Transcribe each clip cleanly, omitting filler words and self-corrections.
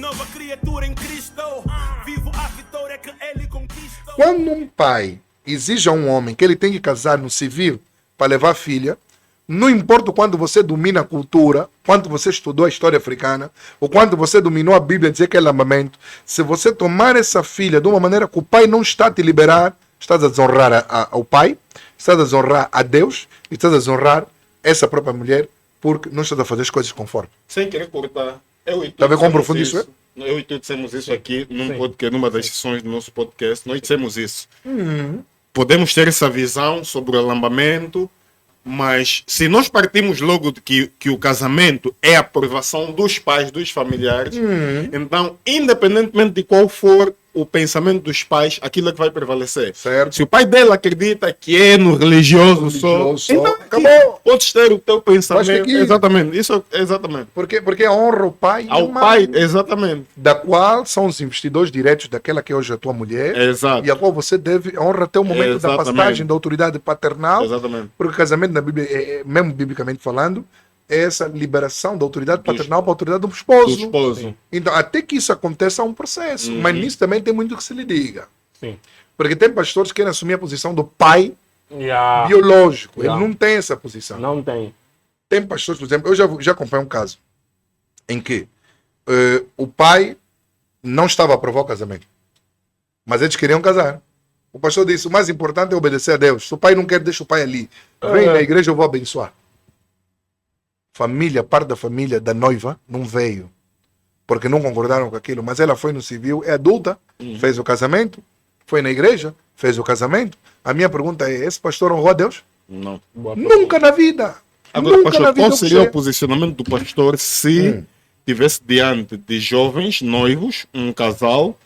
nova criatura em Cristo. Vivo a vitória que ele conquistou. Quando um pai exige a um homem que ele tem que casar no civil para levar a filha, não importa o quanto você domina a cultura, quanto você estudou a história africana, ou quanto você dominou a Bíblia, dizer que é lambamento, se você tomar essa filha de uma maneira que o pai não está a te liberar, estás a desonrar ao pai, estás a desonrar a Deus, e estás a desonrar essa própria mulher, porque não estás a fazer as coisas conforme. Sem querer cortar, eu e tu Tá vendo como dissemos profundo isso é? Eu e tu dissemos isso aqui numa das sessões do nosso podcast. Nós dissemos isso. Podemos ter essa visão sobre o alambamento, mas se nós partimos logo de que o casamento é a aprovação dos pais, dos familiares, então, independentemente de qual for o pensamento dos pais, aquilo é que vai prevalecer. Certo. Se o pai dele acredita que é no religioso só, então acabou. podes ter o teu pensamento. que- Exatamente, isso exatamente. Porque honra o pai e a Ao mãe, pai, exatamente. da qual são os investidores diretos daquela que é hoje a tua mulher, Exato. e a qual você deve honrar até o momento da Exatamente. passagem da autoridade paternal, Exatamente. porque o casamento na Bíblia, mesmo biblicamente falando, é essa liberação da autoridade paternal para a autoridade do esposo. Do esposo. Então, até que isso aconteça, há um processo. Mas nisso também tem muito que se lhe diga. Sim. Porque tem pastores que querem assumir a posição do pai Yeah. biológico. Ele Yeah. não tem essa posição. Não tem. Tem pastores, por exemplo, eu já acompanhei um caso em que o pai não estava a aprovar o casamento, mas eles queriam casar. O pastor disse: o mais importante é obedecer a Deus. Se o pai não quer, deixa o pai ali. Vem na igreja, eu vou abençoar. Família, parte da família da noiva não veio, porque não concordaram com aquilo, mas ela foi no civil, é adulta, fez o casamento, foi na igreja, fez o casamento. A minha pergunta é: esse pastor honrou a Deus? Não. Nunca na vida. Agora, Nunca pastor, na vida qual seria você- o posicionamento do pastor se tivesse diante de jovens noivos, um casal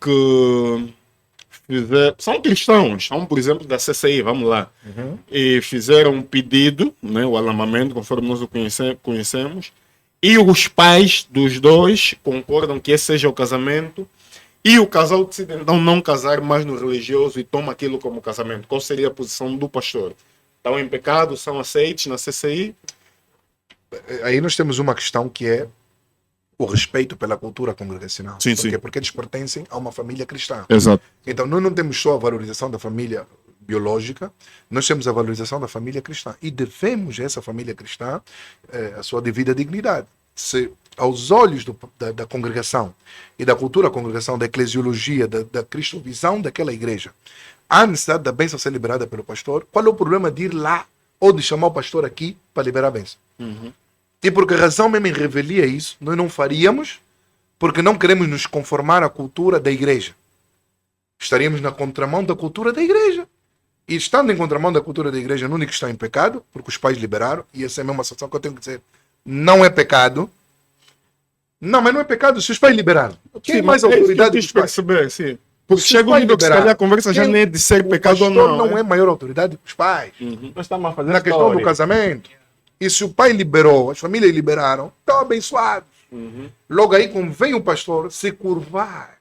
que são cristãos, são, por exemplo, da CCI, vamos lá, e fizeram um pedido, né, o alambamento, conforme nós o conhecemos, e os pais dos dois concordam que esse seja o casamento, e o casal decide então não casar mais no religioso e toma aquilo como casamento. Qual seria a posição do pastor? Estão em pecado, são aceitos na CCI? Aí nós temos uma questão que é o respeito pela cultura congregacional. Sim, Porque, sim. porque eles pertencem a uma família cristã. Exato. Então nós não temos só a valorização da família biológica, nós temos a valorização da família cristã. E devemos a essa família cristã a sua devida dignidade. Se aos olhos da congregação e da cultura congregação, da eclesiologia, da cristovisão daquela igreja, há necessidade da bênção ser liberada pelo pastor, qual é o problema de ir lá ou de chamar o pastor aqui para liberar a bênção? E por que razão mesmo em revelia isso, nós não faríamos, porque não queremos nos conformar à cultura da igreja. Estaríamos na contramão da cultura da igreja. E estando em contramão da cultura da igreja, no único que está em pecado, porque os pais liberaram, e essa é a mesma situação que eu tenho que dizer, não é pecado. Não, mas não é pecado se os pais liberaram. Quem é mais autoridade que dos pais? perceber, sim. Porque Se chega os um pais nível que se liberaram, calhar a conversa já quem- nem é de ser o pecado ou pastor não. não é maior autoridade que os pais. Nós estamos a fazer Na questão do casamento. E se o pai liberou, as famílias liberaram, estão abençoados. Logo aí, como vem o pastor, se curvar